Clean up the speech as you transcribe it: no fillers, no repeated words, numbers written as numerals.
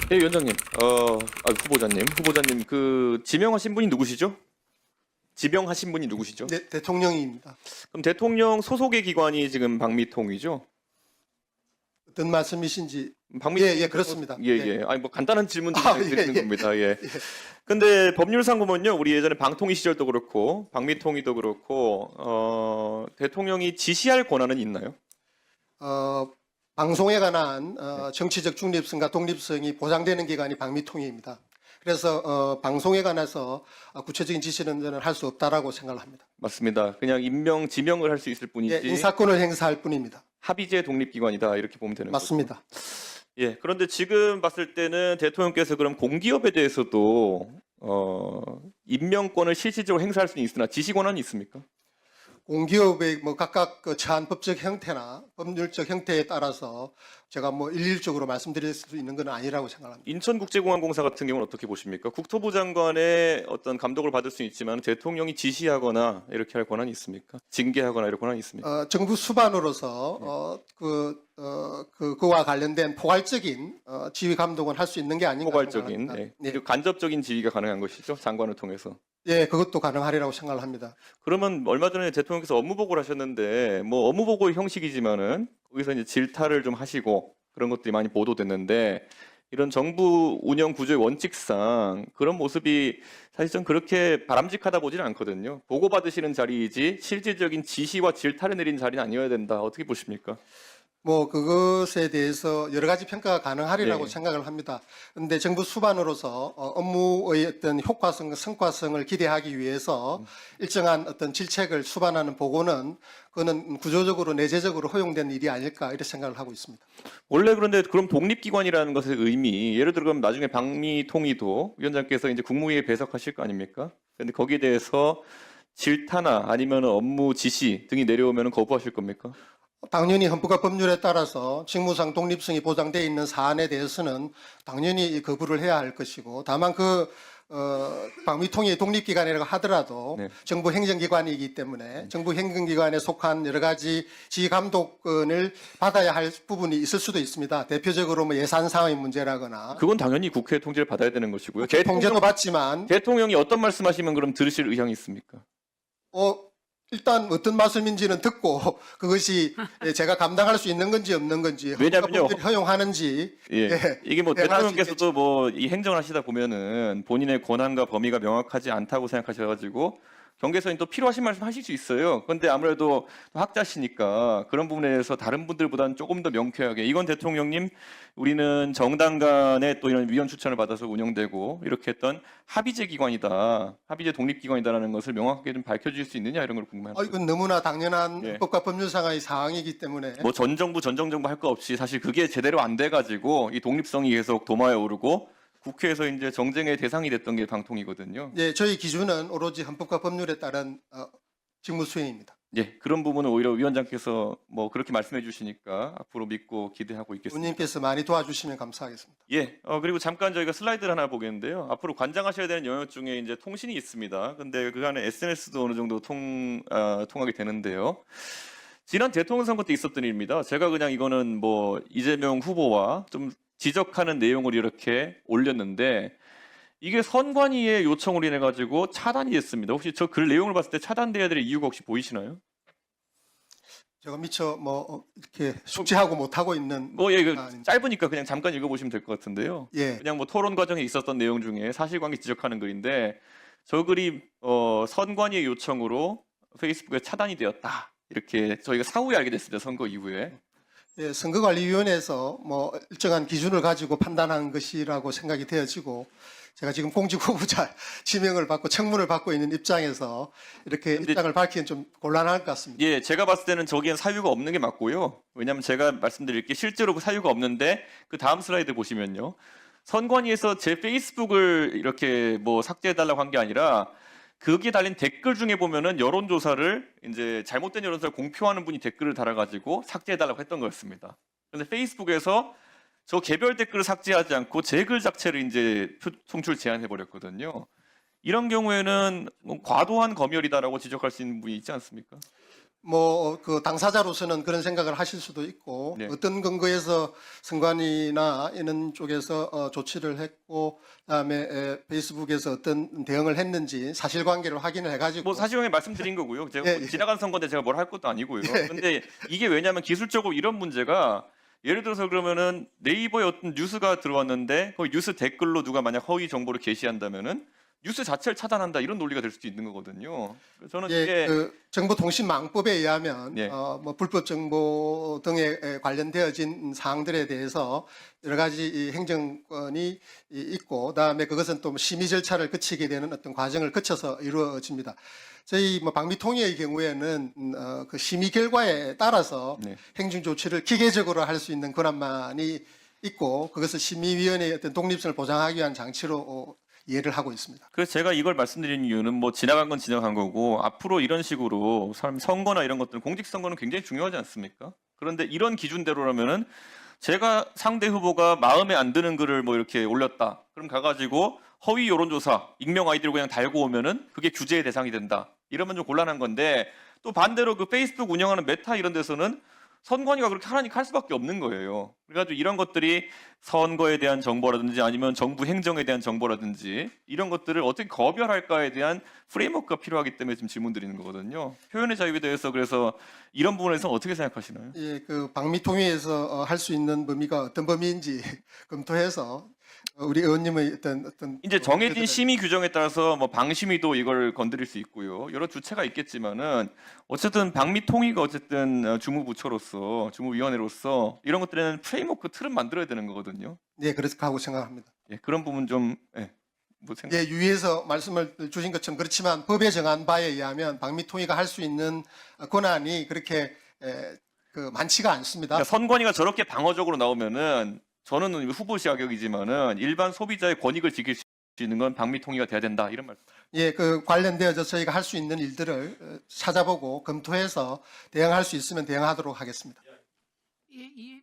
네, 위원장님, 후보자님, 그 지명하신 분이 누구시죠? 지명하신 분이 누구시죠? 네, 대통령입니다. 그럼 대통령 소속의 기관이 지금 박미통이죠? 어떤 말씀이신지. 박미 예, 그렇습니다. 예. 아니 뭐 간단한 질문 좀 드리는 예. 겁니다. 예. 근데 법률상 보면요, 우리 예전에 방통위 시절도 그렇고 박미통위도 그렇고 대통령이 지시할 권한은 있나요? 방송에 관한 정치적 중립성과 독립성이 보장되는 기관이 방미통위입니다. 그래서 방송에 관해서 구체적인 지시는 저는 할 수 없다라고 생각을 합니다. 맞습니다. 그냥 임명, 지명을 할 수 있을 뿐이지 예, 인사권을 행사할 뿐입니다. 합의제 독립기관이다 이렇게 보면 되는 거죠. 맞습니다. 예, 그런데 지금 봤을 때는 대통령께서 그럼 공기업에 대해서도 임명권을 실질적으로 행사할 수는 있으나 지시 권한이 있습니까? 공기업의 뭐 각각 그 처한 법적 형태나 법률적 형태에 따라서 제가 뭐 일률적으로 말씀드릴 수 있는 건 아니라고 생각합니다. 인천국제공항공사 같은 경우는 어떻게 보십니까? 국토부 장관의 어떤 감독을 받을 수는 있지만 대통령이 지시하거나 이렇게 할 권한이 있습니까? 징계하거나 이럴 권한이 있습니까? 정부 수반으로서 그와 관련된 포괄적인 지휘 감독은 할 수 있는 게 아닌가 포괄적인, 생각합니다. 네. 네. 그리고 간접적인 지휘가 가능한 것이죠. 장관을 통해서. 예, 그것도 가능하리라고 생각을 합니다. 그러면 얼마 전에 대통령께서 업무 보고를 하셨는데 뭐 업무 보고의 형식이지만은 거기서 이제 질타를 좀 하시고 그런 것들이 많이 보도됐는데 이런 정부 운영 구조의 원칙상 그런 모습이 사실 좀 그렇게 바람직하다 보지는 않거든요. 보고받으시는 자리이지 실질적인 지시와 질타를 내린 자리는 아니어야 된다. 어떻게 보십니까? 뭐 그것에 대해서 여러 가지 평가가 가능하리라고 네. 생각을 합니다. 그런데 정부 수반으로서 업무의 어떤 효과성, 성과성을 기대하기 위해서 일정한 어떤 질책을 수반하는 보고는 그거는 구조적으로 내재적으로 허용된 일이 아닐까 이렇게 생각을 하고 있습니다. 원래 그런데 그럼 독립기관이라는 것의 의미, 예를 들어 그럼 나중에 방미통위도 위원장께서 이제 국무회의에 배석하실 거 아닙니까? 근데 거기에 대해서 질타나 아니면 업무 지시 등이 내려오면 거부하실 겁니까? 당연히 헌법과 법률에 따라서 직무상 독립성이 보장되어 있는 사안에 대해서는 당연히 거부를 해야 할 것이고, 다만 방미통위 독립기관이라고 하더라도 네. 정부 행정기관이기 때문에 정부 행정기관에 속한 여러 가지 지휘감독권을 받아야 할 부분이 있을 수도 있습니다. 대표적으로 뭐 예산상의 문제라거나 그건 당연히 국회 통제를 받아야 되는 것이고요. 통제도 받지만 대통령이 어떤 말씀하시면 그럼 들으실 의향이 있습니까? 일단 어떤 말씀인지는 듣고 그것이 제가 감당할 수 있는 건지 없는 건지 왜냐면요. 헌법이 허용하는지 예. 이게 뭐 대응할 수 대통령께서도 뭐 이 행정을 하시다 보면은 본인의 권한과 범위가 명확하지 않다고 생각하셔가지고 경계선이 또 필요하신 말씀 하실 수 있어요. 그런데 아무래도 학자시니까 그런 부분에 대해서 다른 분들보다는 조금 더 명쾌하게 이건 대통령님 우리는 정당 간의 또 이런 위원 추천을 받아서 운영되고 이렇게 했던 합의제 기관이다. 합의제 독립기관이다라는 것을 명확하게 좀 밝혀주실 수 있느냐 이런 걸 궁금합니다. 이건 너무나 당연한 예. 헌법과 법률상의 사항이기 때문에 뭐 전 정부 할 거 없이 사실 그게 제대로 안 돼가지고 이 독립성이 계속 도마에 오르고 국회에서 이제 정쟁의 대상이 됐던 게 방통이거든요. 예, 저희 기준은 오로지 헌법과 법률에 따른 직무 수행입니다. 예, 그런 부분은 오히려 위원장께서 뭐 그렇게 말씀해 주시니까 앞으로 믿고 기대하고 있겠습니다. 의원님께서 많이 도와주시면 감사하겠습니다. 예, 그리고 잠깐 저희가 슬라이드를 하나 보겠는데요. 앞으로 관장하셔야 되는 영역 중에 이제 통신이 있습니다. 근데 그 안에 SNS도 어느 정도 통하게 되는데요. 지난 대통령 선거 때 있었던 일입니다. 제가 그냥 이거는 뭐 이재명 후보와 좀 지적하는 내용을 이렇게 올렸는데 이게 선관위의 요청으로 인해 가지고 차단이 됐습니다. 혹시 저 글 내용을 봤을 때 차단돼야 될 이유가 혹시 보이시나요? 제가 미처 뭐 이렇게 숙지하고 못하고 있는 짧으니까 그냥 잠깐 읽어보시면 될 것 같은데요. 예. 그냥 뭐 토론 과정에 있었던 내용 중에 사실관계 지적하는 글인데 저 글이 선관위의 요청으로 페이스북에 차단이 되었다. 이렇게 저희가 사후에 알게 됐습니다. 선거 이후에. 예, 선거관리위원회에서 뭐 일정한 기준을 가지고 판단한 것이라고 생각이 되어지고 제가 지금 공직 후보자 지명을 받고 청문을 받고 있는 입장에서 이렇게 입장을 밝히는 좀 곤란할 것 같습니다. 예, 제가 봤을 때는 저기엔 사유가 없는 게 맞고요. 왜냐하면 제가 말씀드릴 게 실제로 그 사유가 없는데 그 다음 슬라이드 보시면요. 선관위에서 제 페이스북을 이렇게 뭐 삭제해달라고 한 게 아니라 거기에 달린 댓글 중에 보면은 여론조사를 이제 잘못된 여론조사를 공표하는 분이 댓글을 달아가지고 삭제해달라고 했던 거였습니다. 그런데 페이스북에서 저 개별 댓글을 삭제하지 않고 제 글 자체를 이제 송출 제한해 버렸거든요. 이런 경우에는 뭐 과도한 검열이다라고 지적할 수 있는 분이 있지 않습니까? 그 당사자로서는 그런 생각을 하실 수도 있고 네. 어떤 근거에서 선관위나 이런 쪽에서 조치를 했고 그다음에 페이스북에서 어떤 대응을 했는지 사실관계를 확인을 해가지고 뭐 사실관계 말씀드린 거고요. 제가 뭐 예, 예. 지나간 선거인데 제가 뭘 할 것도 아니고요. 근데 이게 왜냐하면 기술적으로 이런 문제가 예를 들어서 그러면은 네이버에 어떤 뉴스가 들어왔는데 거기 뉴스 댓글로 누가 만약 허위 정보를 게시한다면은 뉴스 자체를 차단한다 이런 논리가 될 수도 있는 거거든요. 그래서 저는 예, 이게 그 정보통신망법에 의하면 예. 뭐 불법 정보 등에 관련되어진 사항들에 대해서 여러 가지 이 행정권이 있고 그다음에 그것은 또 심의 절차를 거치게 되는 어떤 과정을 거쳐서 이루어집니다. 저희 뭐 방미통위의 경우에는 그 심의 결과에 따라서 네. 행정 조치를 기계적으로 할 수 있는 권한만이 있고 그것을 심의위원회의 어떤 독립성을 보장하기 위한 장치로 이해를 하고 있습니다. 그래서 제가 이걸 말씀드리는 이유는 뭐 지나간 건 지나간 거고 앞으로 이런 식으로 선거나 이런 것들은 공직선거는 굉장히 중요하지 않습니까? 그런데 이런 기준대로라면은 제가 상대 후보가 마음에 안 드는 글을 뭐 이렇게 올렸다. 그럼 가가지고 허위 여론조사 익명 아이디로 그냥 달고 오면은 그게 규제의 대상이 된다. 이러면 좀 곤란한 건데 또 반대로 그 페이스북 운영하는 메타 이런 데서는 선관위가 그렇게 하라니까 할 수밖에 없는 거예요. 그래가지고 이런 것들이 선거에 대한 정보라든지 아니면 정부 행정에 대한 정보라든지 이런 것들을 어떻게 거별할까에 대한 프레임워크가 필요하기 때문에 지금 질문 드리는 거거든요. 표현의 자유에 대해서 그래서 이런 부분에서 어떻게 생각하시나요? 예, 그 방미통위에서 할 수 있는 범위가 어떤 범위인지 검토해서 우리 의원님의 어떤 이제 정해진 의견들을- 심의 규정에 따라서 뭐 방심위도 이걸 건드릴 수 있고요. 여러 주체가 있겠지만은 어쨌든 방미통위가 어쨌든 주무부처로서 주무위원회로서 이런 것들에는 프레임워크 틀은 만들어야 되는 거거든요. 네, 그렇다고 생각합니다. 예, 그런 부분 좀 뭐 생각. 예, 유의해서 말씀을 주신 것처럼 그렇지만 법에 정한 바에 의하면 방미통위가 할 수 있는 권한이 그렇게 그 많지가 않습니다. 그러니까 선관위가 저렇게 방어적으로 나오면은 저는 후보 자격이지만은 일반 소비자의 권익을 지킬 수 있는 건 방미통위가 돼야 된다 이런 말씀. 예, 그 관련되어서 저희가 할 수 있는 일들을 찾아보고 검토해서 대응할 수 있으면 대응하도록 하겠습니다. 예,